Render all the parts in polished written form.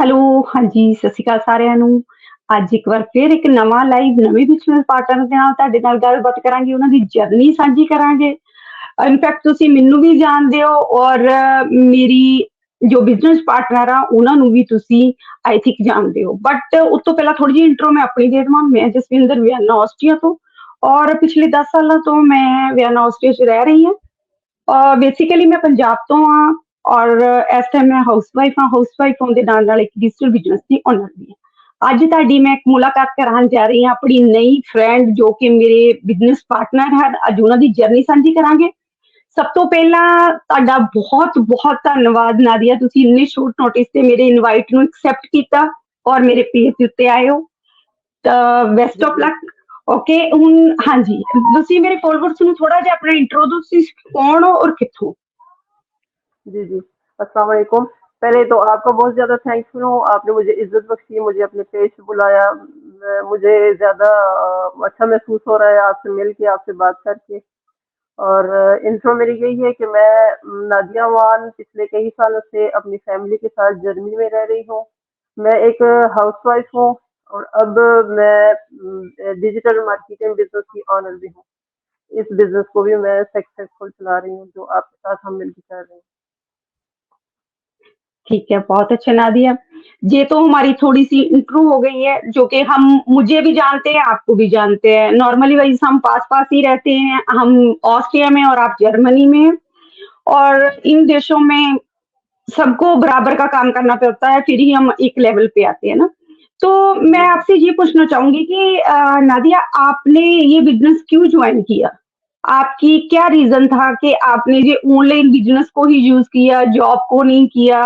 Hello, ਹਾਂਜੀ, ਸਤਿ ਸ਼੍ਰੀ ਅਕਾਲ ਸਾਰਿਆਂ ਨੂੰ। ਅੱਜ ਇੱਕ ਵਾਰ ਫਿਰ ਇੱਕ ਨਵਾਂ ਲਾਈਵ ਨਵੇਂ ਬਿਜ਼ਨਸ ਪਾਰਟਨਰ ਦੇ ਨਾਲ ਤੁਹਾਡੇ ਨਾਲ ਗੱਲਬਾਤ ਕਰਾਂਗੇ, ਉਹਨਾਂ ਦੀ ਜਰਨੀ ਸਾਂਝੀ ਕਰਾਂਗੇ। ਇਨਫੈਕਟ ਤੁਸੀਂ ਮੈਨੂੰ ਵੀ ਜਾਣਦੇ ਹੋ ਔਰ ਮੇਰੀ ਜੋ ਬਿਜ਼ਨਸ ਪਾਰਟਨਰ ਆ ਉਹਨਾਂ ਨੂੰ ਵੀ ਤੁਸੀਂ ਆਈ ਥਿੰਕ ਜਾਣਦੇ ਹੋ। ਬਟ ਉਸ ਤੋਂ ਪਹਿਲਾਂ ਥੋੜੀ ਜਿਹੀ ਇੰਟਰੋ ਮੈਂ ਆਪਣੀ ਦੇ ਦੇਵਾਂ। ਮੈਂ ਜਸਵਿੰਦਰ ਵਿਆਨਾ ਆਸਟਰੀਆ ਤੋਂ ਔਰ ਪਿਛਲੇ 10 ਸਾਲਾਂ ਤੋਂ ਮੈਂ ਵਿਆਨਾ ਆਸਟਰੀਆ 'ਚ ਰਹਿ ਰਹੀ ਹਾਂ। ਬੇਸਿਕਲੀ ਮੈਂ ਪੰਜਾਬ ਤੋਂ ਹਾਂ ਔਰ ਇਸ ਟਾਈਮ ਮੈਂ ਹਾਊਸਵਾਈਫ ਹਾਂ। ਹਾਊਸਵਾਈਫ ਹੋਣ ਦੇ ਨਾਲ ਨਾਲ ਇੱਕ ਡਿਜੀਟਲ ਬਿਜ਼ਨਸ ਦੀ ਓਨਰ ਵੀ ਹਾਂ। ਅੱਜ ਤੁਹਾਡੀ ਮੈਂ ਇੱਕ ਮੁਲਾਕਾਤ ਕਰਾਉਣ ਜਾ ਰਹੀ ਹਾਂ ਆਪਣੀ ਨਈ ਫਰੈਂਡ ਜੋ ਕਿ ਮੇਰੇ ਬਿਜ਼ਨਸ ਪਾਰਟਨਰ ਹਨ। ਅੱਜ ਉਹਨਾਂ ਦੀ ਜਰਨੀ ਸਾਂਝੀ ਕਰਾਂਗੇ। ਸਭ ਤੋਂ ਪਹਿਲਾਂ ਤੁਹਾਡਾ ਬਹੁਤ ਬਹੁਤ ਧੰਨਵਾਦ ਨਾਦੀਆ, ਤੁਸੀਂ ਇੰਨੇ ਸ਼ੋਰਟ ਨੋਟਿਸ ਤੇ ਮੇਰੇ ਇਨਵਾਈਟ ਨੂੰ ਐਕਸੈਪਟ ਕੀਤਾ ਔਰ ਮੇਰੇ ਪੇਜ ਦੇ ਉੱਤੇ ਆਏ ਹੋ। ਤਾਂ ਬੈਸਟ जी, ਆਫ जी। ਲੱਕ। ਓਕੇ, ਹੁਣ ਹਾਂਜੀ, ਤੁਸੀਂ ਮੇਰੇ ਫੋਲੋਵਰਸ ਨੂੰ ਥੋੜਾ ਜਿਹਾ ਆਪਣਾ इंट्रो दो, ਤੁਸੀਂ कौन हो और कित्थों। जी, जी। अस्सलाम वालेकुम। पहले तो आपका बहुत ज़्यादा थैंक्सफुल हूँ, आपने मुझे इज़्ज़त बख्शी, मुझे अपने पेज पे बुलाया। मुझे ज़्यादा अच्छा महसूस हो रहा है आपसे मिल के, आपसे बात करके। और इंट्रो मेरी यही है कि मैं नादिया वान पिछले कई सालों से अपनी फैमिली के साथ जर्मनी में रह रही हूँ। मैं एक हाउसवाइफ हूँ और अब मैं डिजिटल मार्केटिंग बिज़नेस की ऑनर भी हूँ। इस बिज़नेस को भी मैं सक्सेसफुल चला रही हूँ, जो आपके साथ हम मिलके कर रहे हैं। ठीक है, बहुत अच्छा नादिया। ये तो हमारी थोड़ी सी इंट्रो हो गई है, जो कि हम मुझे भी जानते हैं, आपको भी जानते हैं। नॉर्मली वाइज हम पास-पास ही रहते हैं। हम ऑस्ट्रिया में और आप जर्मनी में हैं और इन देशों में सबको बराबर का काम करना पड़ता है, फिर ही हम एक लेवल पे आते हैं ना। तो मैं जी, जी। आपसे ये पूछना चाहूँगी कि नादिया, आपने ये बिज़नेस क्यों जॉइन किया? आपकी क्या रीज़न था कि आपने ये ऑनलाइन बिज़नेस को ही यूज़ किया, जॉब को नहीं किया?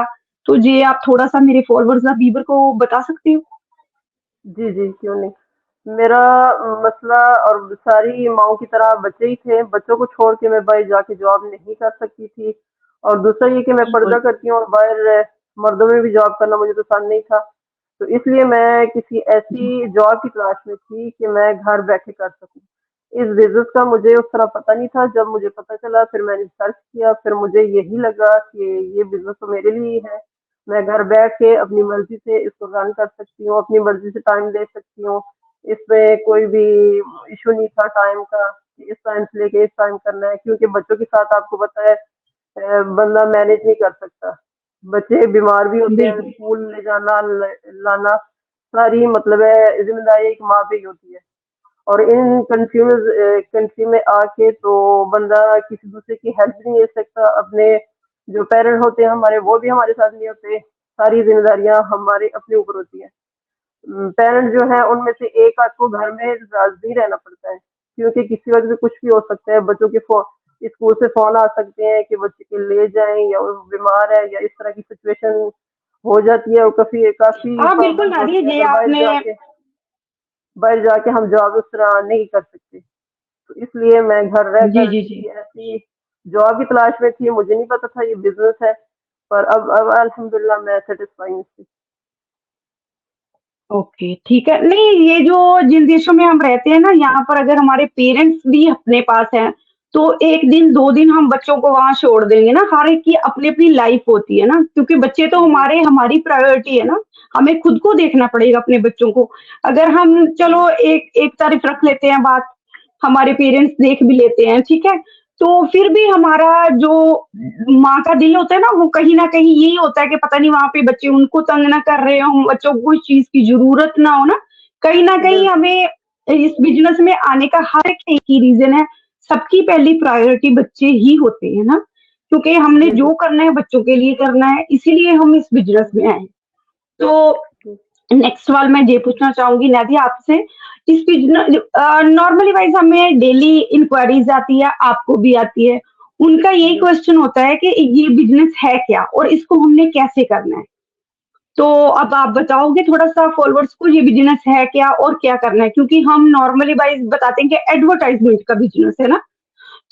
तो ये आप थोड़ा-सा मेरे फॉलोवर्स और व्यूअर को बता सकते हो? जी, जी, क्यों नहीं। मेरा मसला और सारी माँओं की तरह बच्चे ही थे, बच्चों को छोड़ के मैं बाहर जाके जॉब नहीं कर सकती थी। और दूसरा ये कि मैं बिल्कुल। पर्दा करती हूँ और बाहर मर्दों में भी जॉब करना मुझे पसंद नहीं था। तो इसलिए मैं किसी जी, ऐसी जॉब की तलाश में थी कि मैं घर बैठे कर सकूँ। इस बिज़नेस का मुझे उस तरह पता नहीं था, जब मुझे पता चला फिर मैंने सर्च किया, फिर मुझे यही लगा कि ये बिज़नेस तो मेरे लिए ही है। मैं घर बैठ के अपनी मर्ज़ी से इसको रन कर सकती हूँ, अपनी मर्ज़ी से टाइम दे सकती हूँ। इसमें कोई भी इश्यू नहीं था टाइम का, कि इस टाइम से लेके इस टाइम करना है, क्योंकि बच्चों के साथ आपको पता है बंदा मैनेज नहीं कर सकता। बच्चे बीमार भी होते हैं, बिल्कुल। स्कूल ले जाना, लाना, सारी मतलब है ज़िम्मेदारी एक माँ पे ही होती है। और इन कंट्री में आके तो बंदा किसी दूसरे की हेल्प नहीं ले सकता। अपने जो पेरेंट होते हैं हमारे, वो भी हमारे साथ नहीं होते। सारी ज़िम्मेदारियाँ हमारे अपने ऊपर होती हैं। पेरेंट जो है उनमें से एक आध को घर में राज़ी रहना पड़ता है, क्योंकि किसी वक़्त भी कुछ भी हो सकता है। बच्चों के स्कूल से फ़ोन आ सकते हैं कि बच्चे को ले जाएँ, या वो बीमार है, या इस तरह की सिचुएशन हो जाती है। और काफ़ी काफ़ी हाँ, बिल्कुल पाबंद नादिया, होते हैं, ये अगर आपने बाहर जाके हम जॉब उस तरह नहीं कर सकते। तो इसलिए मैं घर जी, रहकर जी, जी। किसी ऐसी जॉब की तलाश में थी, मुझे नहीं पता था ये बिज़नेस है, पर अब अल्हम्दुलिल्लाह मैं सैटिस्फाई हूँ इससे। ओके, ठीक है। नहीं, ये जो जिन देशों में हम रहते हैं ना, यहाँ पर अगर हमारे पेरेंट्स भी अपने पास हैं, तो 1 दिन, 2 दिन हम बच्चों को वहाँ छोड़ देंगे ना। हर एक की अपनी-अपनी लाइफ़ होती है ना, क्योंकि बच्चे तो जी, हमारी प्रायोरिटी है ना। हमें खुद को देखना पड़ेगा अपने बच्चों को। अगर हम जी, चलो एक एक तरफ रख लेते हैं बात, हमारे पेरेंट्स देख भी लेते हैं, ठीक है? तो फिर भी हमारा जो माँ का दिल होता है ना, वो कहीं न कहीं यही होता है कि पता नहीं वहाँ पे बच्चे उनको तंग ना कर रहे हों, बच्चों को कोई चीज़ की ज़रूरत ना हो ना। कहीं न कहीं बिल्कुल। हमें इस बिज़नेस में आने का हर एक ही रीज़न है, सबकी पहली प्रायोरिटी बच्चे ही होते हैं ना, क्योंकि हमने जी, जी, जो करना है बच्चों के लिए करना है, इसीलिए हम इस बिज़नेस में आए हैं। तो जी, नेक्स्ट सवाल मैं ये पूछना चाहूँगी नादिया आपसे, इस नॉर्मली वाइज़ हमें डेली इंक्वायरीज़ आती है, आपको भी आती है। उनका यही जी। क्वेश्चन होता है कि ये बिज़नेस है क्या और इसको हमने कैसे करना है? तो अब आप बताओगे थोड़ा-सा फॉलोवर्स को ये बिज़नेस है क्या और क्या करना है? क्योंकि हम नॉर्मली वाइज़ बताते हैं कि एडवर्टाइज़मेंट का बिज़नेस है ना,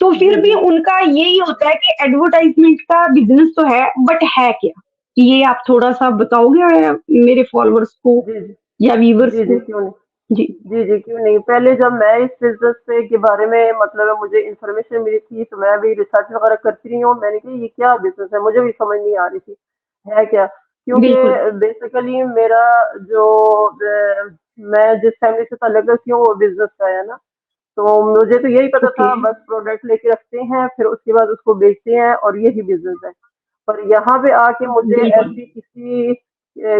तो जी, फिर भी जी। उनका यही होता है कि एडवर्टाइज़मेंट का बिज़नेस तो है, बट है क्या? ये आप थोड़ा-सा बताओगे मेरे फॉलोवर्स को जी, जी। या व्यूअर्स जी, जी, को? क्यों नहीं। जी। जी, जी, क्यों नहीं। पहले जब मैं इस बिज़नेस पे के बारे में मतलब है मुझे इन्फॉर्मेशन मिली थी, तो मैं भी रिसर्च वगैरह करती रही हूँ। मैंने कहा ये क्या बिज़नेस है? मुझे भी समझ नहीं आ रही थी, है क्या? क्योंकि बिल्कुल। बेसिकली मेरा जो मैं जिस फैमिली से ताल्लुक रखती हूँ वो बिजनेस का है ना, तो मुझे तो यही पता ओके। था बस प्रोडक्ट लेके रखते हैं फिर उसके बाद उसको बेचते हैं और यही बिजनेस है। पर यहाँ पे आके मुझे बिल्कुल। ऐसी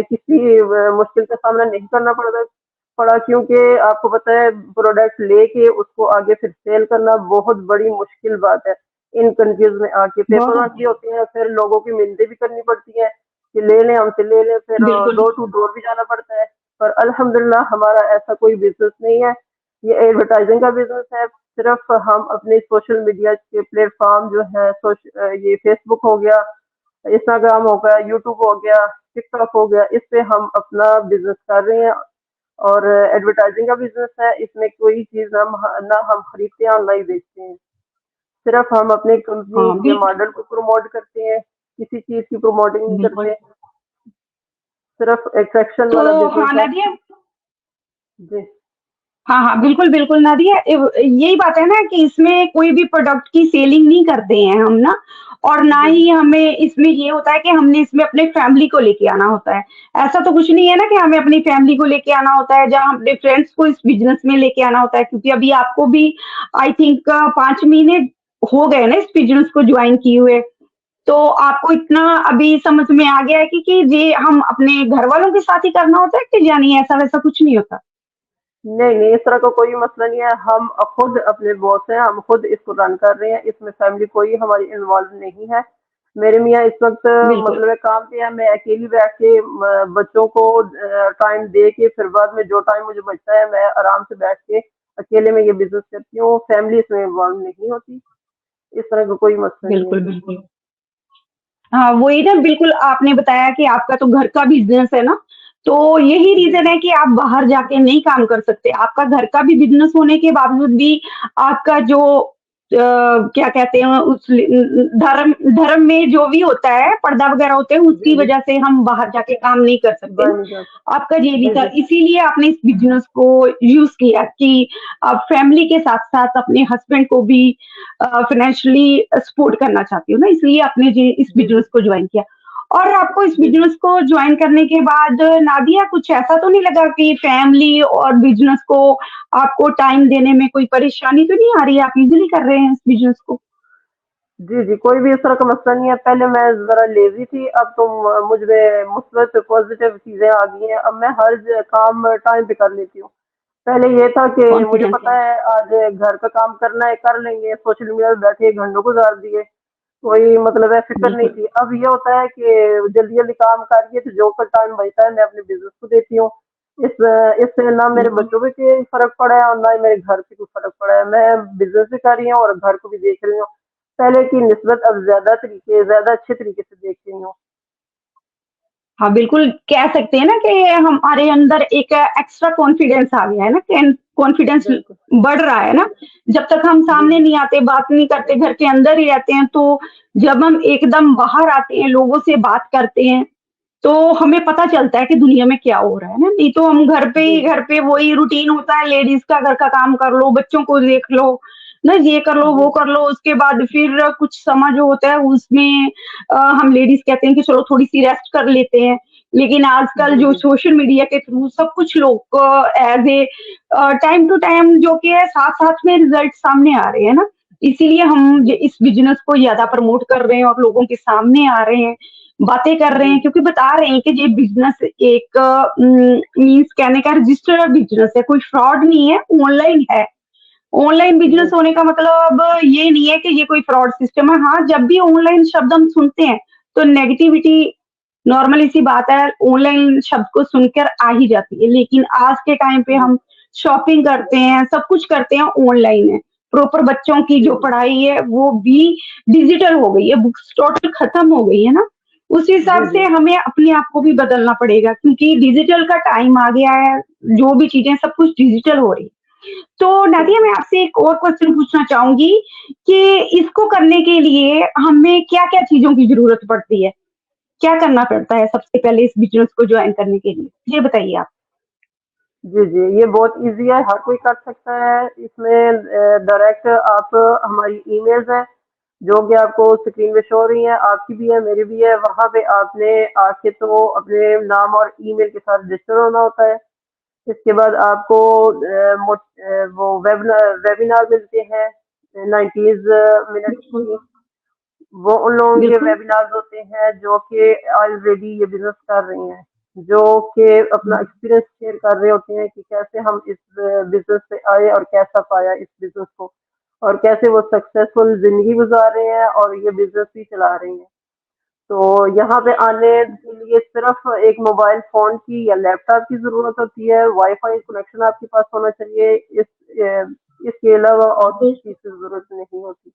किसी मुश्किल का सामना नहीं करना पड़ा क्योंकि आपको पता है प्रोडक्ट लेके उसको आगे फिर सेल करना बहुत बड़ी मुश्किल बात है। इन कंट्रीज में आके पेपर बहुत। वर्क भी होती है, फिर लोगों की मिन्नतें भी करनी पड़ती हैं कि ले लें हमसे ले लें, फिर बिल्कुल। डोर टू डोर भी जाना पड़ता है। पर अल्हम्दुलिल्लाह हमारा ऐसा कोई बिजनेस नहीं है, ये एडवर्टाइजिंग का बिजनेस है। सिर्फ हम अपने सोशल मीडिया के प्लेटफॉर्म जो है ये फेसबुक हो गया, इंस्टाग्राम हो गया, यूट्यूब हो गया, टिकटॉक हो गया, इस पे हम अपना बिजनेस कर रहे हैं। और एडवर्टाइजिंग का बिजनेस है, इसमें कोई चीज ना हम खरीदते हैं और ना ही बेचते हैं। सिर्फ हम अपने कंपनी हाँ, के मॉडल को प्रमोट करते हैं, किसी चीज की प्रमोटिंग नहीं बिल्कुल। करते। सिर्फ एक्सेप्शन तो वाला बिजनेस हाँ है। नादिया। जी हाँ हाँ, बिल्कुल बिल्कुल नादिया, यही बात है ना कि इसमें कोई भी प्रोडक्ट की सेलिंग नहीं करते हैं हम ना। और ना जी जी ही हमें इसमें ये होता है कि हमने इसमें अपने फैमिली को लेके आना होता है। ऐसा तो कुछ नहीं है ना कि हमें अपनी फैमिली को लेके आना होता है, जहाँ अपने फ्रेंड्स को इस बिजनेस में लेके आना होता है, क्योंकि अभी आपको भी आई थिंक 5 महीने हो गए ना इस बिजनेस को ज्वाइन किए हुए। तो आपको इतना अभी समझ में आ गया है कि ये हम अपने घर वालों के साथ ही करना होता है कि जानिए ऐसा वैसा कुछ नहीं होता। नहीं नहीं, इस तरह का कोई मसला नहीं है। हम खुद अपने बॉस हैं, हम खुद इसको रन कर रहे हैं, इसमें फैमिली कोई हमारी इन्वॉल्व नहीं है। मेरे मियाँ इस वक्त बिल्कुल। मतलब है काम पे है, मैं अकेली बैठ के बच्चों को टाइम दे के फिर बाद में जो टाइम मुझे बचता है मैं आराम से बैठ के अकेले में ये बिजनेस करती हूँ, फैमिली इसमें इन्वॉल्व नहीं होती। इस तरह का कोई मसला नहीं है। बिल्कुल। बिल्कुल। हाँ, वही ना, बिल्कुल आपने बताया कि आपका तो घर का बिज़नेस है ना, तो यही जी रीज़न जी है कि आप बाहर जाके नहीं काम कर सकते। आपका घर का भी बिज़नेस होने के बावजूद भी आपका जो क्या कहते हैं उस धर्म धर्म में जो भी होता है, पर्दा वगैरह होते हैं, जी उसकी जी, वजह से हम बाहर जाके काम नहीं कर सकते बाहर ना। नहीं जा आपका ये भी जी था, जी इसीलिए आपने इस बिज़नेस को यूज़ किया कि आप फैमिली के साथ-साथ अपने हस्बैंड को भी फाइनेंशियली सपोर्ट करना चाहती हो ना, इसलिए आपने ये इस जी जी बिजनेस को ज्वाइन किया। और आपको इस जी जी। बिजनेस को ज्वाइन करने के बाद नादिया कुछ ऐसा तो नहीं लगा कि फैमिली और बिजनेस को आपको टाइम देने में कोई परेशानी तो नहीं आ रही है? आप इजीली कर रहे हैं इस बिजनेस को? जी, जी, कोई भी इस तरह का मसला नहीं है। पहले मैं ज़रा लेज़ी थी, अब तो मुझ में मुस्बत पॉज़िटिव चीज़ें आ गई हैं। अब मैं हर काम टाइम पे कर लेती हूँ। पहले ये था कि मुझे कॉन्फिडेंस पता है। है आज घर का काम करना है, कर लेंगे, सोशल मीडिया पे बैठे घंटों गुज़ार दिए, कोई मतलब है फ़िक्र नहीं बिल्कुल। थी। अब ये होता है कि जल्दी-जल्दी काम करके तो जो का टाइम बचता है मैं अपने बिज़नेस को देती हूँ। इस इससे ना मेरे बिल्कुल। बच्चों पे कोई फ़र्क पड़ा है और ना ही मेरे घर पे कोई फ़र्क पड़ा है। मैं बिज़नेस भी कर रही हूँ और घर को भी देख रही हूँ। पहले की निस्बत अब ज़्यादा अच्छे तरीके से देख रही हूँ। हाँ, बिल्कुल कह सकते हैं ना कि हमारे अंदर एक एक्स्ट्रा कॉन्फिडेंस आ गया है ना, कॉन्फिडेंस बिल्कुल। बढ़ रहा है ना। जब तक हम जी, सामने जी। नहीं आते, बात नहीं करते, घर के अंदर ही रहते हैं, तो जब हम एकदम बाहर आते हैं, लोगों से बात करते हैं, तो हमें पता चलता है कि दुनिया में क्या हो रहा है ना। नहीं तो हम जी, जी। घर पे वही रूटीन होता है, लेडीज़ का घर का काम कर लो, बच्चों को देख लो, ना ये कर लो, जी, वो कर लो, उसके बाद फिर कुछ समय जो होता है उसमें हम लेडीज़ कहते हैं कि चलो थोड़ी-सी रेस्ट कर लेते हैं। लेकिन आजकल जी, जो जी। सोशल मीडिया के थ्रू सब कुछ लोग as a time to time जो कि है साथ-साथ में रिज़ल्ट सामने आ रहे हैं ना। इसीलिए हम ये जी, इस बिज़नेस को ज़्यादा प्रमोट कर रहे हैं और लोगों के सामने आ रहे हैं, बातें कर रहे जी। हैं, क्योंकि बता रहे हैं कि ये बिज़नेस एक मीन्स कहने का रजिस्टर्ड बिज़नेस है, कोई फ्रॉड नहीं है, ऑनलाइन है। ऑनलाइन बिज़नेस जी, होने का मतलब ये नहीं है कि ये कोई फ्रॉड सिस्टम है। हाँ, जब भी ऑनलाइन शब्द हम सुनते हैं, तो नेगेटिविटी नॉर्मली सी बात है, ऑनलाइन शब्द को सुनकर आ ही जाती है। लेकिन आज के टाइम पे जी, हम शॉपिंग करते हैं, सब कुछ करते हैं ऑनलाइन है। प्रॉपर बच्चों की जी, जो जी। पढ़ाई है, वो भी डिजिटल हो गई है, बुक्स टोटल खत्म हो गई है ना। उस जी, हिसाब से जी। हमें अपने आप को भी बदलना पड़ेगा, क्योंकि डिजिटल का टाइम आ गया है, जो भी चीज़ें सब कुछ डिजिटल हो रही है। तो नादिया, बिल्कुल। मैं आपसे एक और क्वेश्चन पूछना चाहूँगी कि इसको करने के लिए हमें क्या-क्या चीज़ों की ज़रूरत पड़ती है? क्या करना पड़ता है सबसे पहले इस बिज़नेस को जॉइन करने के लिए? ये बताइए आप। जी, जी, ये बहुत ईज़ी है, हर कोई कर सकता है। इसमें डायरेक्ट आप हमारी ईमेल्स हैं, जो कि आपको स्क्रीन में शो हो रही है, आपकी भी है, मेरी भी है। वहाँ पे आपने आके तो अपने नाम और ईमेल के साथ रजिस्टर होना होता है। इसके बाद आपको वो वेबिनार मिलते हैं 90 मिनट्स बिल्कुल की। वो उन लोगों के बिल्कुल वेबिनार्स होते हैं जो कि ऑलरेडी ये बिजनेस कर रही हैं, जो कि अपना एक्सपीरियंस शेयर कर रहे होते हैं कि कैसे हम इस बिजनेस पे आए और कैसा पाया इस बिजनेस को, और कैसे वो सक्सेसफुल जिंदगी गुजार रहे हैं और ये बिजनेस भी चला रहे हैं। तो यहाँ पे आने के लिए सिर्फ एक मोबाइल फोन की या लैपटॉप की जरूरत होती है, वाईफाई कनेक्शन आपके पास होना चाहिए। इसके अलावा और किसी चीज की जरूरत नहीं होती।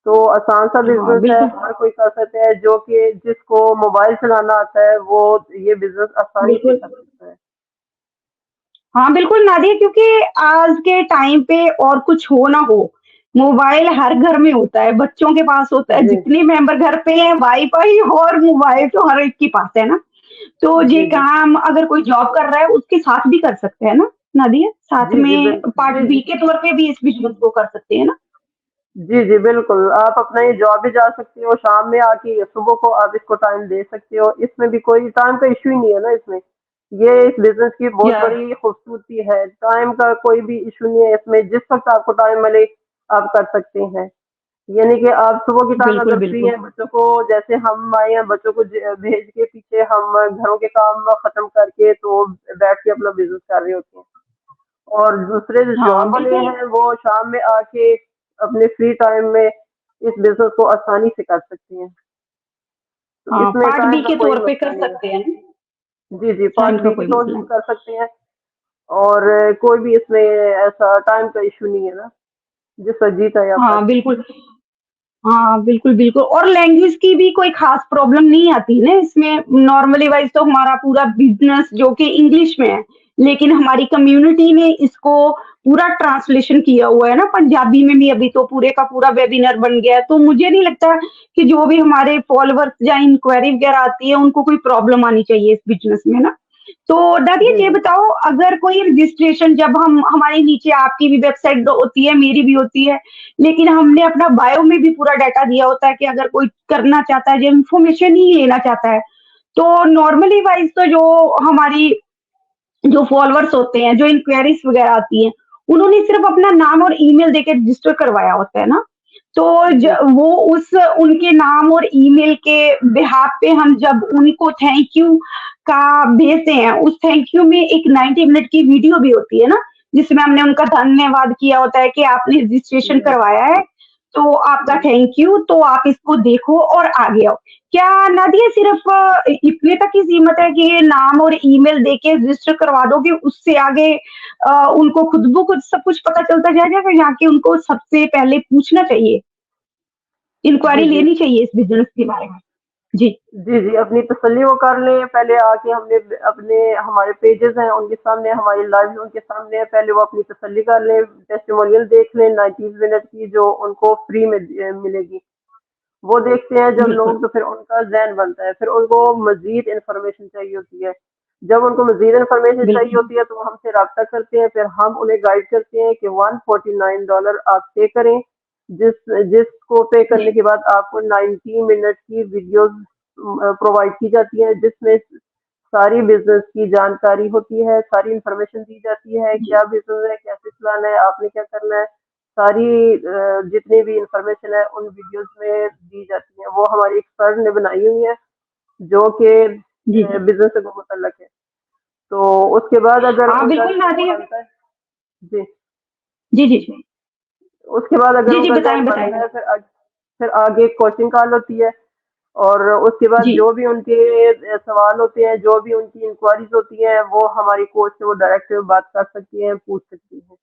तो आसान सा हाँ बिजनेस है, बिल्कुल हर कोई कर सकता है। जो कि जिसको मोबाइल चलाना आता है वो ये बिजनेस आसानी से बिल्कुल कर सकता है। हाँ बिल्कुल नादिया, क्योंकि आज के टाइम पे और कुछ हो ना हो, मोबाइल हर घर में होता है, बच्चों के पास होता है, जी जितने मेंबर घर पे हैं वाईफाई और मोबाइल तो हर एक के पास है ना। तो ये जी जी काम अगर कोई जॉब कर रहा है उसके साथ भी कर सकते हैं ना नादिया, साथ जी जी में बिल्कुल। पार्ट बी के तौर पे भी इस बिजनेस को कर सकते हैं ना। जी जी बिल्कुल, आप अपना ये जॉब भी जा सकते हो, शाम में आके या सुबह को आप इसको टाइम दे सकते हो। इसमें भी कोई टाइम का इशू ही नहीं है ना इसमें। ये इस बिजनेस की बहुत या बड़ी खूबसूरती है, टाइम का कोई भी इशू नहीं है इसमें। जिस वक्त आपको टाइम मिले आप कर सकते हैं। यानी कि आप सुबह के टाइम बिल्कुल अगर फ्री बिल्कुल हैं, बच्चों को जैसे हम आए हैं, बच्चों को भेज के पीछे हम घरों के काम खत्म करके तो बैठ के अपना बिजनेस कर रहे होते हैं। और दूसरे जो हाँ जॉब वाले बिल्कुल। हैं वो शाम में आके अपने फ्री टाइम में इस बिजनेस को आसानी से कर सकते हैं। तो हाँ इसमें पार्ट टाइम बी का के कोई तौर पे मसला कर नहीं है। सकते हैं ना, जी जी, पार्ट टाइम का बी के कोई तौर मसला पे भी नहीं। कर सकते हैं। और कोई भी इसमें ऐसा टाइम का इशू नहीं है ना, जिसका जी चाहे आप कर हाँ सकते बिल्कुल। हाँ बिल्कुल बिल्कुल, और लैंग्वेज की भी कोई खास प्रॉब्लम नहीं आती ना इसमें। नॉर्मली वाइज तो हमारा पूरा बिजनेस जो कि इंग्लिश में है, लेकिन हमारी कम्युनिटी ने इसको पूरा ट्रांसलेशन किया हुआ है ना पंजाबी में भी। अभी तो पूरे का पूरा वेबिनार बन गया है, तो मुझे नहीं लगता कि जो भी हमारे फॉलोअर्स या इंक्वायरी वगैरह आती है उनको कोई प्रॉब्लम आनी चाहिए इस बिजनेस में ना। तो दादी हैं। जी ये जी बताओ, अगर कोई रजिस्ट्रेशन, जब हम हमारे नीचे आपकी भी वेबसाइट होती है, मेरी भी होती है, लेकिन हमने अपना बायो में भी पूरा डाटा दिया होता है कि अगर कोई करना चाहता है, जो इन्फॉर्मेशन ही लेना चाहता है, तो नॉर्मली वाइज तो जो हमारी जो फॉलोअर्स होते हैं, जो इंक्वायरीज वगैरह आती हैं, उन्होंने सिर्फ अपना नाम और ईमेल देके रजिस्टर करवाया होता है ना। तो जी वो उस उनके नाम और ईमेल के बिहाफ पे हम जब उनको थैंक यू का भेजते हैं, उस थैंक यू में एक 90 मिनट की वीडियो भी होती है ना, जिसमें हमने उनका धन्यवाद किया होता है कि आपने रजिस्ट्रेशन जी करवाया है, तो आपका जी थैंक यू, तो आप इसको देखो और आगे आओ। क्या नादिया सिर्फ इतने तक ही सीमित है कि नाम और ईमेल देके रजिस्टर करवा दोगे, उससे आगे उनको खुद ब खुद सब कुछ पता चलता जाएगा, फिर जाके उनको सबसे पहले पूछना चाहिए, इंक्वायरी जी जी लेनी चाहिए इस बिजनेस के बारे में? जी जी जी, अपनी तसल्ली वो कर लें पहले आके। हमने अपने हमारे पेजेस हैं उनके सामने, हमारी लाइव उनके सामने है, पहले वो अपनी तसल्ली कर लें, टेस्टिमोनियल देख लें 90 मिनट की जो उनको फ्री में मिलेगी। वो देखते हैं जब बिल्कुल। लोग, तो फिर उनका ज़हन बनता है, फिर उनको मज़ीद इन्फॉर्मेशन चाहिए होती है। जब उनको मज़ीद इन्फॉर्मेशन चाहिए बिल्कुल। होती है तो वो हमसे रब्ता करते हैं, फिर हम उन्हें गाइड करते हैं कि $149 आप पे करें। जिसको पे करने जी के बाद आपको 90 मिनट की वीडियोस प्रोवाइड की जाती है, जिसमें सारी बिजनेस की जानकारी होती है, सारी इन्फॉर्मेशन दी जाती है, जी क्या बिजनेस है, कैसे चलाना है, आपने क्या करना है। सारी जितनी भी इंफॉर्मेशन है उन वीडियोस में दी जाती है। वो हमारी एक्सपर्ट ने बनाई हुई है, जो कि जी जी बिजनेस से मुतल्लक है। तो उसके बाद अगर हाँ उनका बिल्कुल ज़हन नादिया। बनता है। जी, जी जी जी उसके बाद अगर जी जी उनका बताएं ज़हन बताएं। बनता है, फिर आगे कोचिंग कॉल होती है। और उसके बाद जी जो भी उनके सवाल होते हैं, जो भी उनकी इंक्वायरीज होती हैं, वो हमारी कोच से वो डायरेक्ट बात कर सकती हैं, पूछ सकती हैं।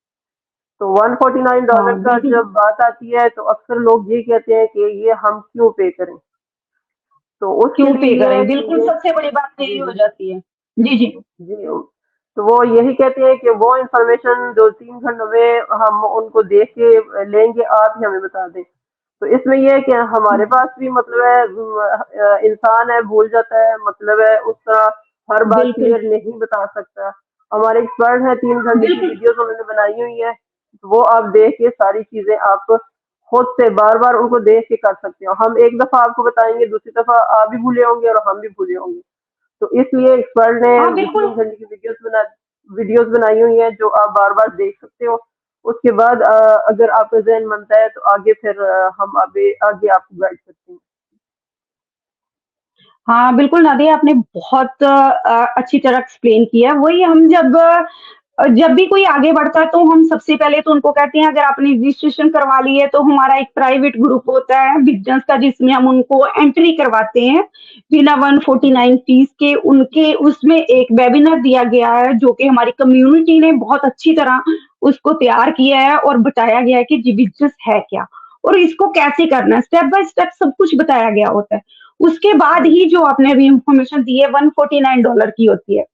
तो $149 हाँ का बिल्कुल। जब बात आती है तो अक्सर लोग ये कहते हैं कि ये हम क्यों पे करें। तो उसके क्यों पे लिए ये है करें, कि बिल्कुल ये। सबसे बड़ी बात यही जी हो जी जाती है। जी जी जी, तो वो यही कहते हैं कि वो इंफॉर्मेशन 2-3 घंटों में हम उनको देख के लेंगे, आप ही हमें बता दें। तो इसमें ये है कि हमारे पास भी मतलब है, इंसान है, भूल जाता है, मतलब है उसका हर बात बिल्कुल क्लियर नहीं बता सकता। हमारे एक्सपर्ट हैं, 3 घंटे की बिल्कुल। वीडियोस उन्होंने बनाई हुई है, तो वो आप देख के सारी चीजें आप खुद से बार-बार उनको देख के कर सकते हो। हम एक दफ़ा आपको बताएँगे, दूसरी दफ़ा आप भी भूले होंगे और हम भी भूले होंगे। तो इसलिए एक्सपर्ट ने हाँ, 2-3 बिल्कुल। घंटे की वीडियोज़ बनाई हुई हैं, जो आप बार-बार देख सकते हो। उसके बाद अगर आपका ज़हन बनता है तो आगे फिर हम आगे आगे आपको गाइड करते हैं। हाँ, बिल्कुल नादिया, आपने बहुत अच्छी तरह एक्सप्लेन किया। वही हम जब भी कोई आगे बढ़ता है तो हम सबसे पहले तो उनको कहते हैं अगर आपने रजिस्ट्रेशन करवा ली है तो हमारा एक प्राइवेट ग्रुप होता है बिज़नेस का जिसमें हम उनको एंट्री करवाते हैं बिना 149 फीस के। उनके उसमें एक वेबिनार दिया गया है जो कि हमारी कम्युनिटी ने बहुत अच्छी तरह उसको तैयार किया है और बताया गया है कि जी बिज़नेस है क्या और इसको कैसे करना है, स्टेप बाय स्टेप सब कुछ बताया गया होता है। उसके बाद ही जो आपने अभी इंफॉर्मेशन दी है $149 की होती है।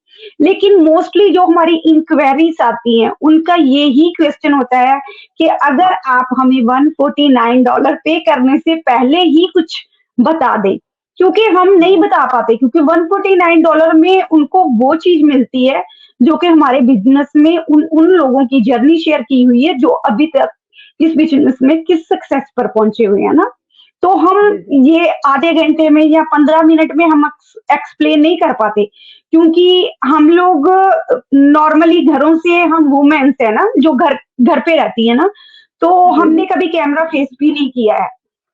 लेकिन मोस्टली जो हमारी इंक्वायरीज आती हैं उनका ये ही क्वेश्चन होता है कि अगर आप हमें $149 पे करने से पहले ही कुछ बता दें, क्योंकि हम नहीं बता पाते क्योंकि $149 में उनको वो चीज मिलती है जो कि हमारे बिजनेस में उन उन लोगों की जर्नी शेयर की हुई है जो अभी तक इस बिजनेस में किस सक्सेस पर पहुंचे हुए हैं ना। तो हम जी, जी। ये आधे घंटे में या 15 मिनट में हम एक्सप्लेन नहीं कर पाते क्योंकि हम लोग नॉर्मली घरों से हम वुमेन्स है ना जो घर पे रहती है ना, तो जी, हमने जी। कभी कैमरा फेस भी नहीं किया है।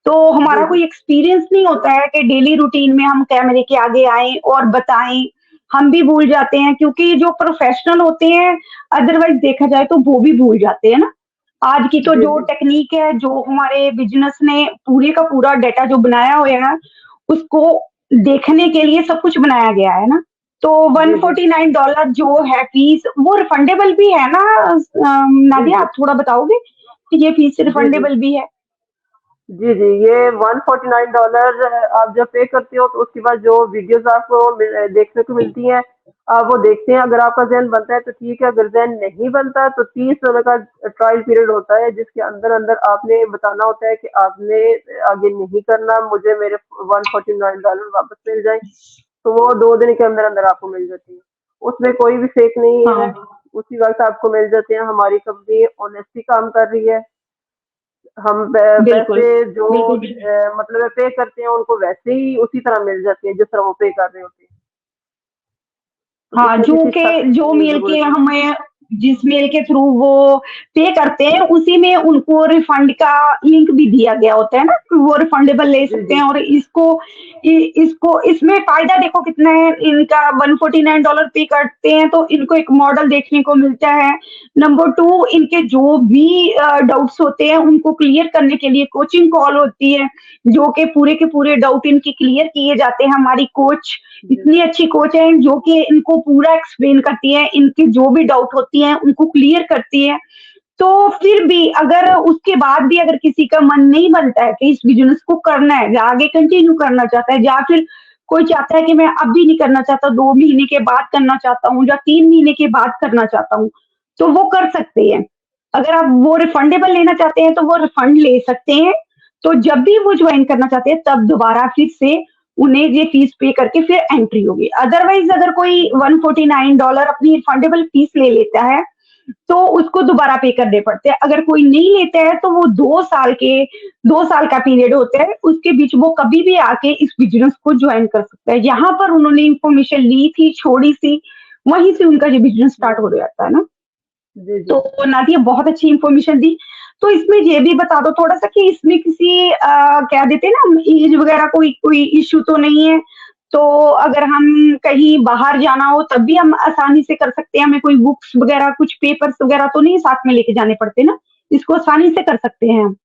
तो जी, हमारा जी। कोई एक्सपीरियंस नहीं होता है कि डेली रूटीन में हम कैमरे के आगे आए और बताएं। हम भी भूल जाते हैं क्योंकि जो प्रोफेशनल होते हैं अदरवाइज देखा जाए तो वो भी भूल जाते हैं ना। आज की तो जी, जो जी। टेक्निक है, जो हमारे बिज़नेस ने पूरे का पूरा डाटा जो बनाया हुआ है, उसको देखने के लिए सब कुछ बनाया गया है ना। तो जी, जी। $149 जो है फीस वो रिफंडेबल भी है ना? जी, नादिया जी। आप थोड़ा बताओगे कि ये फीस जी, जी। रिफंडेबल भी है? जी, जी, ये $149 आप जब पे करते हो तो उसके बाद जो वीडियोज़ आपको देखने को मिलती हैं, आप वो देखते हैं। अगर आपका ज़हन बनता है तो ठीक है, अगर ज़हन नहीं बनता तो 30 दिन का ट्रायल पीरियड होता है, जिसके अंदर-अंदर आपने बताना होता है कि आपने आगे नहीं करना, मुझे मेरे $149 वापस मिल जाएँ। तो वो 2 दिन के अंदर-अंदर आपको मिल जाती है। उसमें कोई भी फेक नहीं है, हाँ, उसी वक़्त आपको मिल जाते हैं। हमारी कंपनी ऑनेस्टली काम कर रही है। हम बिल्कुल। पैसे जो बिल्कुल, बिल्कुल। मतलब पे करते हैं उनको वैसे ही उसी तरह मिल जाते हैं जिस तरह वो पे कर रहे होते हैं। तो हाँ, इसमें किसी शक जो की मेल के ज़रूरत नहीं। हमें जिस मेल के थ्रू वो पे करते हैं, उसी में उनको रिफंड का लिंक भी दिया गया होता है ना, कि वो रिफंडेबल ले जी, सकते जी। हैं और इसको इसमें फ़ायदा देखो कितना है, इनका $149 पे करते हैं, तो इनको एक मॉडल देखने को मिलता है। नंबर 2 इनके जो भी डाउट्स होते हैं, उनको क्लियर करने के लिए कोचिंग कॉल होती है, जो कि पूरे के पूरे डाउट इनके क्लियर किए जाते हैं। हमारी कोच जी, इतनी अच्छी कोच है जो कि इनको पूरा एक्सप्लेन करती है, इनके जो भी डाउट होती हैं उनको क्लियर करती है। तो फिर भी अगर उसके बाद भी अगर किसी का मन नहीं बनता है कि इस बिज़नेस को करना है या आगे कंटिन्यू करना चाहता है या फिर कोई चाहता है कि मैं अभी नहीं करना चाहता, 2 महीने के बाद करना चाहता हूँ या 3 महीने के बाद करना चाहता हूँ, तो वो कर सकते हैं। अगर आप वो रिफंडेबल लेना चाहते हैं तो वो रिफंड ले सकते हैं। तो जब भी वो जॉइन करना चाहते हैं तब दोबारा फिर से उन्हें ये फीस पे करके फिर एंट्री होगी। अदरवाइज अगर कोई $149 अपनी रिफंडेबल फीस ले लेता है तो उसको दोबारा पे करने पड़ते हैं। अगर कोई नहीं लेता है तो वो 2 साल का पीरियड होता है, उसके बीच वो कभी भी आके इस बिज़नेस को जॉइन कर सकता है। यहाँ पर उन्होंने इन्फॉर्मेशन ली थी, छोड़ी-सी, वहीं से उनका ये बिज़नेस स्टार्ट जी, हो जाता है ना। जी, जी। तो नादिया बहुत अच्छी इन्फॉर्मेशन दी। तो इसमें ये भी बता दो थोड़ा-सा कि इसमें किसी क्या देते हैं ना हम एज वगैरह कोई कोई इश्यू तो नहीं है? तो अगर हम कहीं बाहर जाना हो तब भी हम आसानी से कर सकते हैं, हमें कोई बुक्स वगैरह कुछ पेपर्स वगैरह तो नहीं साथ में लेके जाने पड़ते ना? इसको आसानी से कर सकते हैं हम।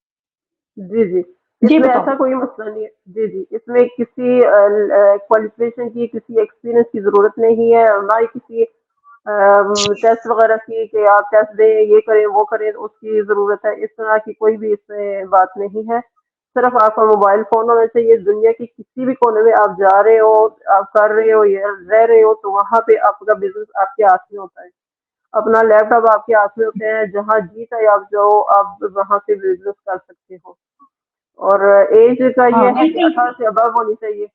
जी, जी। ये इसमें बताओ? ऐसा कोई मसला नहीं है। जी, जी। इसमें किसी क्वालिफ़िकेशन की, किसी एक्सपीरियंस की ज़रूरत नहीं है, ना ही किसी टेस्ट वगैरह की कि आप टेस्ट दें, ये करें, वो करें, तो उसकी ज़रूरत है। इस तरह की कोई भी इसमें बात नहीं है। सिर्फ़ आपका मोबाइल फ़ोन होना चाहिए। दुनिया के किसी भी कोने में आप जा रहे हो, आप कर रहे हो या रह रहे हो, तो वहाँ पे आपका बिज़नेस आपके हाथ में होता है। अपना लैपटॉप आपके हाथ में होते हैं, जहाँ जी चाहे आप जाओ, आप वहाँ से बिज़नेस कर सकते हो। और एज का ये हाँ, है कि बिल्कुल, 18 से अबव होनी चाहिए।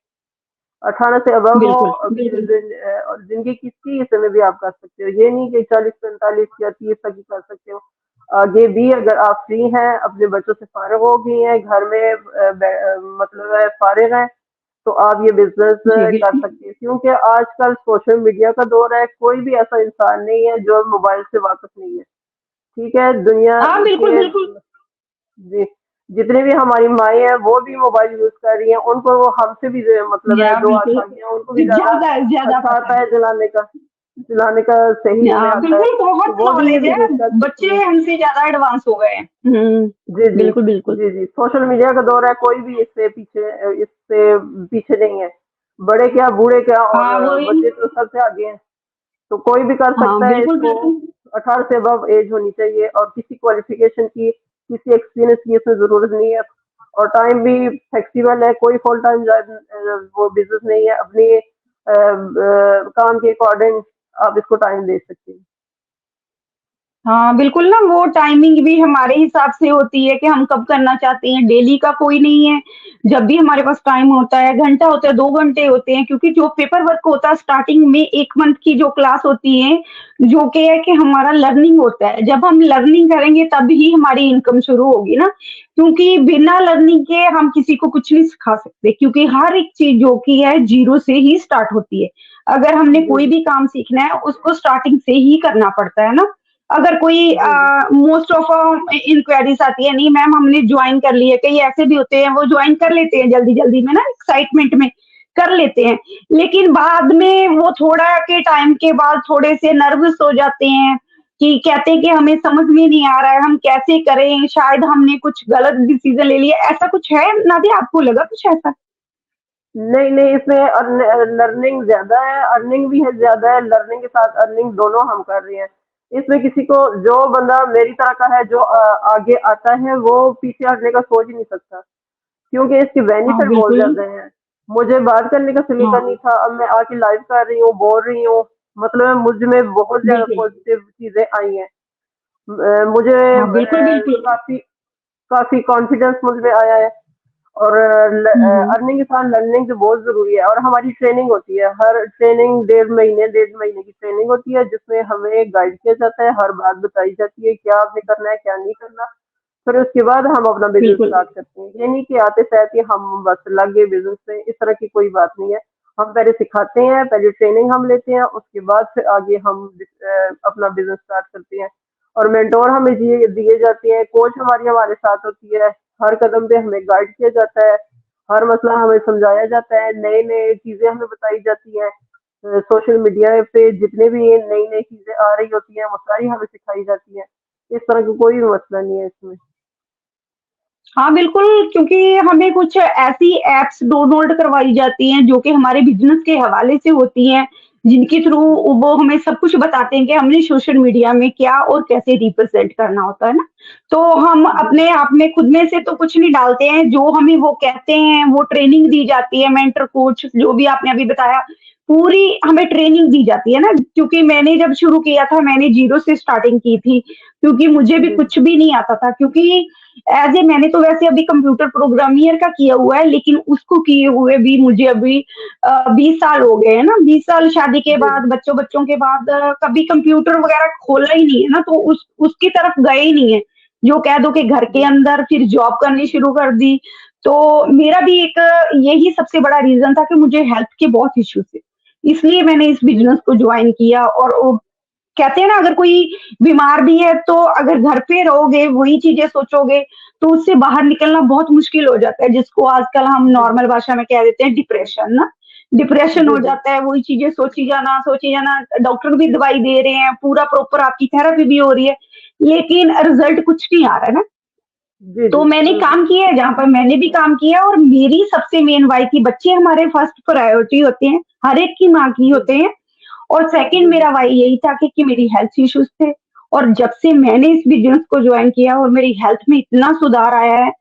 18 से अबव हो, बिल्कुल, फिर बिल्कुल। और ज़िंदगी किसी हिस्से में भी आप कर सकते हो। ये नहीं कि 40-45 या 30 तक ही कर सकते हो। आगे भी अगर आप फ्री हैं, अपने बच्चों से फारिग हो गई हैं, घर में मतलब है फारिग हैं, तो आप ये बिजनेस जी कर बिल्कुल। सकती हैं, क्योंकि आजकल सोशल मीडिया का दौर है, कोई भी ऐसा इंसान नहीं है जो मोबाइल से वाकिफ नहीं है। ठीक है, दुनिया हाँ बिल्कुल के बिल्कुल। जी, जितने भी हमारी माएँ हैं वो भी मोबाइल यूज़ कर रही हैं, उनको वो हमसे भी मतलब है या 2 हाथ बिल्कुल, आगे हैं, उनको भी ज़्यादा ज्यादा अच्छा पता आता है। है चलाने का सही उन्हें आता है, बिल्कुल, तो बहुत वो भी ये नॉलेज है। बिज़नेस कर बच्चे सकती हैं। हमसे ज्यादा एडवांस हो गए हैं। जी, जी। बिल्कुल बिल्कुल। जी, जी, सोशल मीडिया का दौर है, कोई भी इससे पीछे नहीं है। बड़े क्या, बूढ़े क्या और हाँ वही। बच्चे तो सबसे आगे हैं। तो कोई भी कर हाँ सकता है बिल्कुल इसको, बिल्कुल। 18 से अबव एज होनी चाहिए और किसी क्वालिफिकेशन की, किसी एक्सपीरियंस की इसमें ज़रूरत नहीं है, और टाइम भी फ्लेक्सिबल है, कोई फुल टाइम वो बिज़नेस नहीं है, अपनी काम के अकॉर्डिंग आप इसको टाइम दे सकते हैं। हाँ बिल्कुल ना, वो टाइमिंग भी हमारे हिसाब से होती है कि हम कब करना चाहते हैं, डेली का कोई नहीं है। जब भी हमारे पास टाइम होता है, घंटा होता है, 2 घंटे होते हैं, क्योंकि जो पेपर वर्क होता है स्टार्टिंग में 1 मंथ की जो क्लास होती है, जो कि है कि हमारा लर्निंग होता है। जब हम लर्निंग करेंगे तब ही हमारी इनकम शुरू होगी ना, क्योंकि बिना लर्निंग के हम किसी को कुछ नहीं सिखा सकते, क्योंकि हर एक चीज जो की है जीरो से ही स्टार्ट होती है। अगर हमने जी, कोई जी। भी काम सीखना है उसको स्टार्टिंग से ही करना पड़ता है ना। अगर कोई जी, जी। मोस्ट ऑफ इंक्वायरीज आती है, नहीं मैम हमने ज्वाइन कर लिया, कई ऐसे भी होते हैं वो ज्वाइन कर लेते हैं जल्दी जल्दी में ना, एक्साइटमेंट में कर लेते हैं, लेकिन बाद में वो थोड़ा के टाइम के बाद थोड़े से नर्वस हो जाते हैं, कि कहते हैं कि हमें समझ में नहीं आ रहा है हम कैसे करें, शायद हमने कुछ गलत डिसीजन ले लिया। ऐसा कुछ है नादिया, आपको लगा कुछ ऐसा? नहीं, नहीं, इसमें लर्निंग ज़्यादा है, अर्निंग भी है ज़्यादा है, लर्निंग के साथ अर्निंग दोनों हम कर रहे हैं। इसमें किसी को, जो बंदा मेरी तरह का है, जो आगे आता है, वो पीछे हटने का सोच ही नहीं सकता, क्योंकि इसके हाँ बेनिफिट बहुत बिल्कुल। ज़्यादा हैं। मुझे बात करने का सलीका नहीं हाँ था, अब मैं आके लाइव कर रही हूँ, बोल रही हूँ, मतलब मुझ में बहुत ज़्यादा बिल्कुल। पॉजिटिव चीज़ें आई हैं। मुझे हाँ बिल्कुल बिल्कुल। काफ़ी काफ़ी कॉन्फिडेंस मुझ में आया है, और हम्म। अर्निंग के साथ लर्निंग तो बहुत ज़रूरी है, और हमारी ट्रेनिंग होती है, हर ट्रेनिंग 1.5 महीने की ट्रेनिंग होती है, जिसमें हमें गाइड किया जाता है, हर बात बताई जाती है, क्या आपने करना है, क्या नहीं करना। फिर उसके बाद हम अपना बिज़नेस बिल्कुल। स्टार्ट करते हैं। ये नहीं कि आते साथ ही हम बस लग गए बिज़नेस में, इस तरह की कोई बात नहीं है। हम पहले सिखाते हैं, पहले ट्रेनिंग हम लेते हैं, उसके बाद फिर आगे हम अपना बिज़नेस स्टार्ट करते हैं, और मेंटोर हमें दिए दिए जाते हैं, कोच हमारे साथ होती है, हर कदम पे हमें गाइड किया जाता है, हर मसला हमें समझाया जाता है, नई-नई चीज़ें हमें बताई जाती हैं। सोशल मीडिया पे जितने भी ये नई-नई चीज़ें आ रही होती हैं, वो सारी हमें सिखाई जाती हैं। इस तरह का कोई भी मसला नहीं है इसमें। हाँ, बिल्कुल, क्योंकि हमें कुछ ऐसी ऐप्स डाउनलोड करवाई जाती हैं जो कि हमारे बिज़नेस के हवाले से होती हैं, जिनके थ्रू वो हमें सब कुछ बताते हैं कि हमने सोशल मीडिया में क्या और कैसे रिप्रेज़ेंट करना होता है ना। तो हम जी, अपने आप में खुद में से तो कुछ नहीं डालते हैं, जो हमें वो कहते हैं, वो ट्रेनिंग दी जाती है, मेंटर, कोच जो भी आपने अभी बताया, पूरी हमें ट्रेनिंग दी जाती है ना। क्योंकि मैंने जब शुरू किया था, मैंने ज़ीरो से स्टार्टिंग की थी, क्योंकि मुझे भी जी, कुछ भी नहीं आता था, क्योंकि एज़ ए मैंने तो वैसे अभी कंप्यूटर प्रोग्रामियर का किया हुआ है, लेकिन उसको किए हुए भी मुझे अभी 20 साल हो गए हैं ना। 20 साल शादी के जी, बाद, बच्चों के बाद कभी कंप्यूटर वगैरह खोला ही नहीं है ना, तो उसकी तरफ गए ही नहीं है। जो कह दो कि घर के जी, अंदर फिर जॉब करनी शुरू कर दी। तो मेरा भी एक यही सबसे बड़ा रीज़न था कि मुझे हेल्थ के बहुत इश्यू थे। इसलिए मैंने इस जी, बिज़नेस को जॉइन किया, और कहते हैं ना, अगर कोई बीमार भी है तो अगर घर पे रहोगे, वही चीज़ें सोचोगे, तो उससे बाहर निकलना बहुत मुश्किल हो जाता है, जिसको आजकल हम जी, नॉर्मल भाषा में कह देते हैं डिप्रेशन ना। डिप्रेशन जी, हो जी, जाता है, वही चीज़ें सोची जाना, डॉक्टर भी दवाई दे रहे हैं, पूरा प्रॉपर आपकी थेरेपी भी हो रही है, लेकिन रिज़ल्ट कुछ नहीं आ रहा है ना। जी, तो जी, मैंने बिल्कुल। काम किया है जहाँ पर मैंने भी काम किया, और मेरी सबसे मेन वाई थी, बच्चे हमारे फर्स्ट प्रायोरिटी होते हैं, हर एक की माँ की जी, होते हैं। और सेकंड जी, जी, मेरा वाई यही था कि मेरी हेल्थ इश्यूज थे, और जब से मैंने इस बिज़नेस को जॉइन किया और मेरी हेल्थ में इतना सुधार आया है,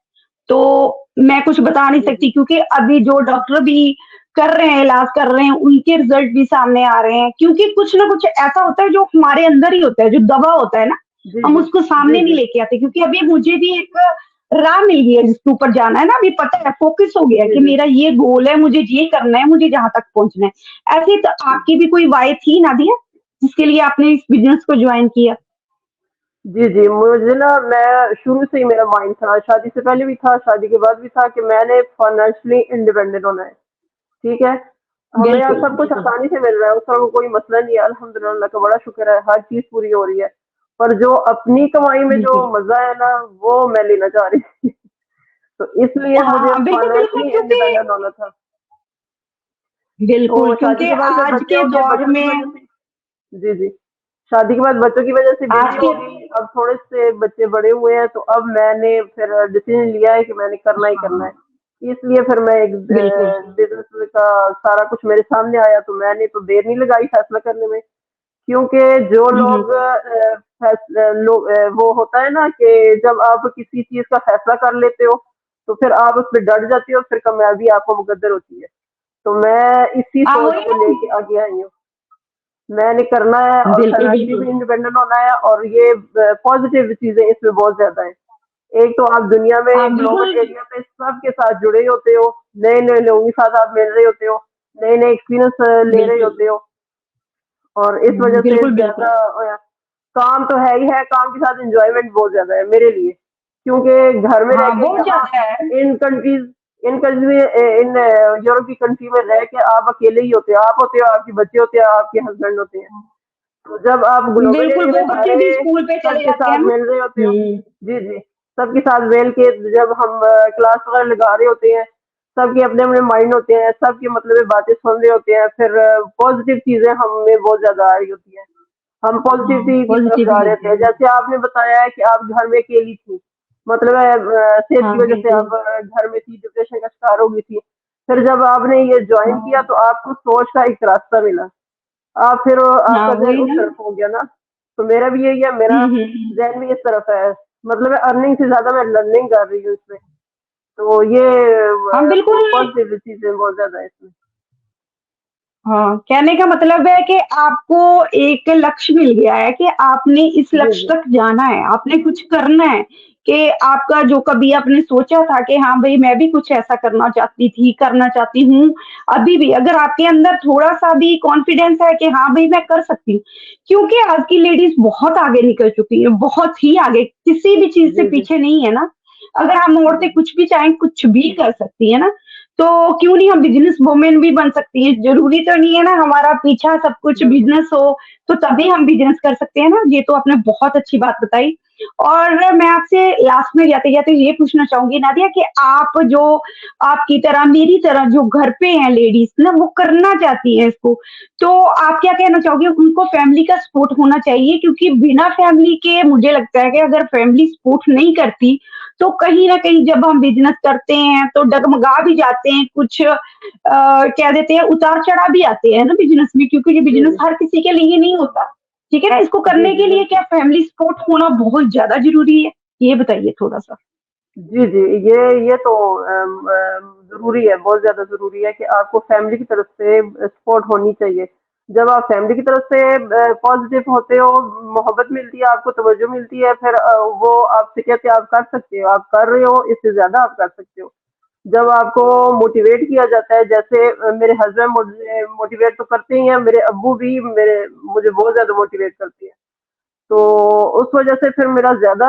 तो मैं कुछ बता नहीं जी, सकती, क्योंकि अभी जो डॉक्टर भी कर रहे हैं, इलाज कर रहे हैं, उनके रिज़ल्ट भी सामने आ रहे हैं, क्योंकि कुछ ना कुछ ऐसा होता है जो हमारे अंदर ही होता है, जो दवा होता है ना, जी, हम जी, उसको जी, सामने नहीं जी, लेके आते, क्योंकि अभी मुझे भी एक राह मिल गई है जिसके ऊपर जाना है ना, अभी पता है, फ़ोकस हो गया है जी, कि जी। मेरा ये गोल है, मुझे ये करना है, मुझे जहाँ तक पहुँचना है। ऐसे ही तो आपकी भी कोई वाई थी नादिया, जिसके लिए आपने इस बिज़नेस को जॉइन किया? जी, जी, मुझे ना मैं शुरू से ही मेरा माइंड था, शादी से पहले भी था, शादी के बाद भी था कि मैंने फाइनेंशियली इंडिपेंडेंट होना है, ठीक है? हमें अब बिल्कुल, सब कुछ बिल्कुल। आसानी से मिल रहा है, उसका कोई मसला नहीं है, अल्हम्दुलिल्लाह अल्लाह का बड़ा शुक्र है, हर चीज़ पूरी हो रही है। पर जो अपनी कमाई में जो बिल्कुल। मज़ा है ना, वो मैं लेना चाह रही थी। तो इसलिए मुझे हाँ, बिल्कुल, बिल्कुल, फाइनेंशियली क्योंकि इंडिपेंडेंट होना था। तो बिल्कुल, शादी क्योंकि के बाद जब आज बच्चे के हो गए, दौर बच्चों की में वज़ह से जी, जी। शादी के बाद बच्चों की वज़ह से बिज़ी आज हो के गई, अब थोड़े से बच्चे बड़े हुए हैं, तो अब मैंने फिर डिसीज़न लिया है कि मैंने करना ही करना हाँ, है। इसलिए फिर मैं एक बिल्कुल। बिज़नेस का सारा कुछ मेरे सामने आया, तो मैंने तो देर नहीं लगाई फैसला करने में। क्योंकि जो हुँ, हुँ। लोग वो होता है ना कि जब आप किसी चीज़ का फैसला कर लेते हो, तो फिर आप उस पे डट जाते हो, फिर कामयाबी आपको मुकद्दर होती है। तो मैं इसी हाँ, सोच वही को ना। लेके आगे आई हूँ। मैंने करना है और बिल्कुल, फाइनेंशियली बिल्कुल। भी इंडिपेंडेंट होना है और ये पॉजिटिव चीज़ें इसमें बहुत ज़्यादा हैं। एक तो आप दुनिया हाँ, में ग्लोबल बिल्कुल। एरिया पे सबके साथ जुड़े होते हो, नए-नए लोगों के साथ आप मिल रहे होते हो, नए-नए एक्सपीरियंस ले रहे बिल्कुल। होते हो और इस वजह से बिल्कुल, बिल्कुल। ज़्यादा काम तो है ही है, काम के साथ एन्जॉयमेंट बहुत ज़्यादा है मेरे लिए। क्योंकि घर में रह हाँ, के बहुत यहाँ ज़्यादा है। इन कंट्रीज़ इन कंट्री में इन यूरोप की कंट्री में रह के आप अकेले ही होते हो। आप होते हो, आपके बच्चे होते हैं, आपके हस्बैंड होते हैं। तो जब आप ग्लोबल बिल्कुल, एरिया वो में बच्चे भी सारे स्कूल पे चले सबके जाते हैं साथ ना। मिल रहे होते हो हुँ। जी, जी। सबके साथ मिल के जब हम क्लास वगैरह लगा रहे होते हैं, सबके अपने-अपने माइंड होते हैं, सबकी मतलब बातें सुन रहे होते हैं, फिर पॉज़िटिव चीज़ें हम में बहुत ज़्यादा आ रही होती हैं। हम हाँ, पॉज़िटिविटी की तरफ जा पॉज़िटिवली रहे होते थे। हैं। जैसे आपने बताया है कि आप घर में अकेली थी, मतलब सेहत हाँ, की वज़ह से बिल्कुल। आप घर में थी, डिप्रेशन का शिकार हो गई थी। फिर जब आपने ये जॉइन किया हाँ। तो आपको सोच का एक रास्ता मिला। फिर हाँ, आपका ज़हन वही उस ना। तरफ हो गया ना, तो मेरा भी यही है, हुँ, मेरा हुँ, हुँ। ज़हन भी इस तरफ है। मतलब अर्निंग से ज़्यादा मैं लर्निंग कर रही हूँ इसमें, तो ये हाँ, बिल्कुल। पॉज़िटिव चीज़ें बहुत ज़्यादा है इसमें। हाँ, कहने का मतलब है कि आपको एक लक्ष्य मिल गया है कि आपने इस जी, लक्ष्य जी। तक जाना है, आपने कुछ करना है, कि आपका जो कभी आपने सोचा था कि हाँ भई मैं भी कुछ ऐसा करना चाहती थी, करना चाहती हूँ, अभी भी अगर आपके अंदर थोड़ा-सा भी कॉन्फिडेंस है कि हाँ भई मैं कर सकती हूँ, क्योंकि आज की लेडीज़ बहुत आगे निकल चुकी हैं, बहुत ही आगे, किसी भी चीज़ से जी, जी। पीछे नहीं है ना। अगर हम जी। औरतें कुछ भी चाहें, कुछ भी कर सकती है ना। तो क्यों नहीं हम बिज़नेस वुमेन भी बन सकती हैं, ज़रूरी तो नहीं है ना हमारा पीछा सब कुछ बिल्कुल। बिज़नेस हो, तो तभी हम बिज़नेस कर सकते हैं ना, ये तो आपने बहुत अच्छी बात बताई। और मैं आपसे लास्ट में जाते-जाते ये पूछना चाहूँगी नादिया कि आप जो आपकी तरह, मेरी तरह जो घर पे हैं लेडीज़ ना, वो करना चाहती हैं इसको, तो आप क्या कहना चाहोगे? उनको फैमिली का सपोर्ट होना चाहिए क्योंकि बिना फैमिली के मुझे लगता है कि अगर फैमिली सपोर्ट नहीं करती, तो कहीं न कहीं जब हम बिज़नेस करते हैं तो डगमगा भी जाते हैं, कुछ कह देते हैं उतार-चढ़ाव भी आते हैं ना बिज़नेस में क्योंकि ये जी, बिज़नेस जी। हर किसी के लिए नहीं होता। ठीक है ना? इसको जी, करने जी, के लिए क्या बिल्कुल। फैमिली सपोर्ट होना बहुत ज़्यादा ज़रूरी है? ये बताइए थोड़ा-सा? जी, जी। ये तो ज़रूरी है, बहुत ज़्यादा ज़रूरी है कि आपको फैमिली की तरफ से सपोर्ट होनी चाहिए। जब आप फैमिली की तरफ से पॉज़िटिव होते हो, मोहब्बत मिलती है, आपको तवज्जो मिलती है, फिर वो आपसे कहते हैं आप कर सकते हो, आप कर रहे हो, इससे ज़्यादा आप कर सकते हो। जब आपको मोटिवेट किया जाता है, जैसे मेरे हस्बैंड मुझे मोटिवेट तो करते ही हैं, मेरे अब्बू भी मेरे मुझे बहुत ज़्यादा मोटिवेट करते हैं। तो उस वजह से फिर मेरा ज़्यादा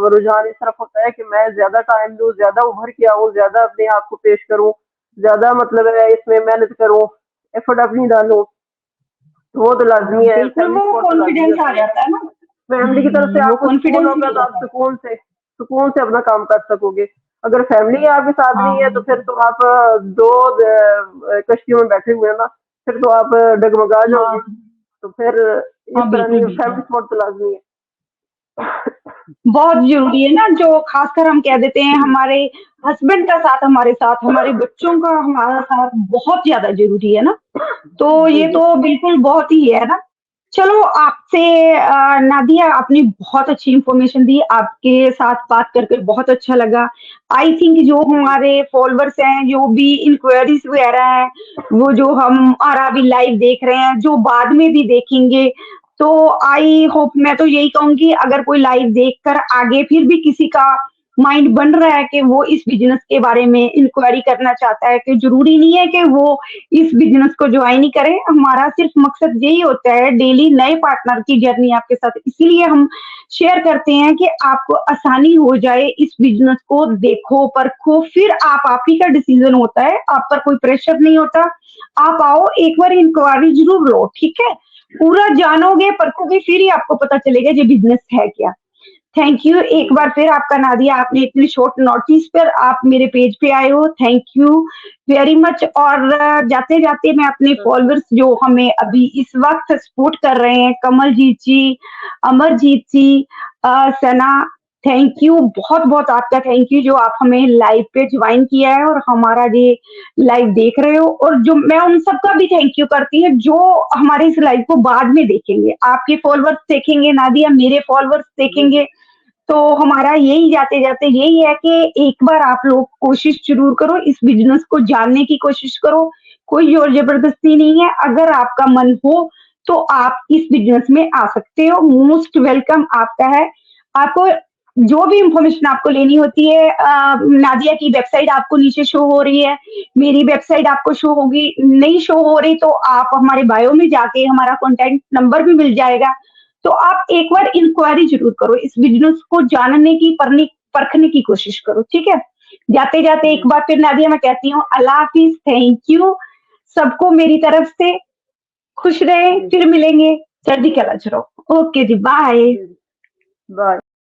रुझान इस तरफ होता है कि मैं ज़्यादा टाइम दूँ, ज़्यादा उभर के आऊँ, ज़्यादा अपने आप को पेश करूँ, ज़्यादा मतलब है इसमें मेहनत करूँ, एफर्ट अपनी डालूँ, तो वो तो लाज़मी है, बिल्कुल फैमिली वो सपोर्ट तो लाज़मी कॉन्फिडेंस आ होता है। जाता है ना। फैमिली की तरफ से वो आपको सुकून कॉन्फिडेंस होगा भी तो आ आप जाता है। सुकून से अपना काम कर सकोगे। अगर फैमिली आपके साथ हाँ, नहीं है तो फिर बिल्कुल। तो आप 2 कश्तियों में बैठे हुए हैं ना, फिर तो आप डगमगा हाँ, जाओगे। तो फिर इस हाँ, तरह बिल्कुल, नहीं बिल्कुल। फैमिली सपोर्ट तो लाज़मी है। बहुत ज़रूरी है ना, जो ख़ासकर हम कह देते हैं हमारे हस्बैंड का साथ हमारे साथ, हमारे बच्चों का हमारा साथ बहुत ज़्यादा ज़रूरी है ना। तो जी, ये जी। तो बिल्कुल बहुत ही है ना। चलो आपसे नादिया आपने बहुत अच्छी इन्फॉर्मेशन दी, आपके साथ बात कर कर बहुत अच्छा लगा। आई थिंक जो जी, हमारे फॉलोवर्स हैं, जो भी इंक्वायरीज़ वगैरह हैं, वो जो हमारा अभी लाइव देख रहे हैं, जो बाद में भी देखेंगे, तो आई होप मैं तो यही कहूँगी अगर कोई लाइव देखकर आगे फिर भी किसी का माइंड बन रहा है कि वो इस बिजनेस के बारे में इंक्वायरी करना चाहता है, कि जरूरी नहीं है कि वो इस बिजनेस को ज्वाइन ही करे। हमारा सिर्फ मकसद यही होता है डेली नए पार्टनर की जर्नी आपके साथ, इसीलिए हम शेयर करते हैं कि आपको आसानी हो जाए, इस बिजनेस को देखो परखो, फिर आप ही का डिसीजन होता है, आप पर कोई प्रेशर नहीं होता। आप आओ, एक बार इंक्वायरी जरूर लो, ठीक है, पूरा जानोगे परखोगे फिर ही आपको पता चलेगा ये बिजनेस है क्या। थैंक यू एक बार फिर आपका नादिया, आपने इतनी शॉर्ट नोटिस पर आप मेरे पेज पे आए हो, थैंक यू वेरी मच। और जाते जाते मैं अपने फॉलोअर्स जो हमें अभी इस वक्त सपोर्ट कर रहे हैं, कमलजीत जी, अमरजीत जी, सना, थैंक यू, बहुत बहुत आपका थैंक यू जो आप हमें लाइव पे ज्वाइन किया है और हमारा ये लाइव देख रहे हो। और जो मैं उन सबका भी थैंक यू करती हूँ जो हमारे इस लाइव को बाद में देखेंगे, आपके फॉलोअर्स देखेंगे नादिया, मेरे फॉलोअर्स देखेंगे, तो हमारा यही जाते जाते यही है कि एक बार आप लोग कोशिश जरूर करो, इस बिजनेस को जानने की कोशिश करो, कोई जोर जबरदस्ती नहीं है, अगर आपका मन हो तो आप इस बिजनेस में आ सकते हो, मोस्ट वेलकम आपका है। आपको जो भी इंफॉर्मेशन आपको लेनी होती है, नादिया की वेबसाइट आपको नीचे शो हो रही है, मेरी वेबसाइट आपको शो होगी, नहीं शो हो रही तो आप हमारे बायो में जाके हमारा कॉन्टैक्ट नंबर भी मिल जाएगा, तो आप एक बार इंक्वायरी जरूर करो, इस बिजनेस को जानने की परखने की कोशिश करो, ठीक है। जाते जाते एक बार फिर नादिया मैं कहती हूँ अल्लाह हाफिज, थैंक यू सबको मेरी तरफ से, खुश रहे, फिर मिलेंगे, सर्दी कलच रहो, ओके जी, बाय बाय।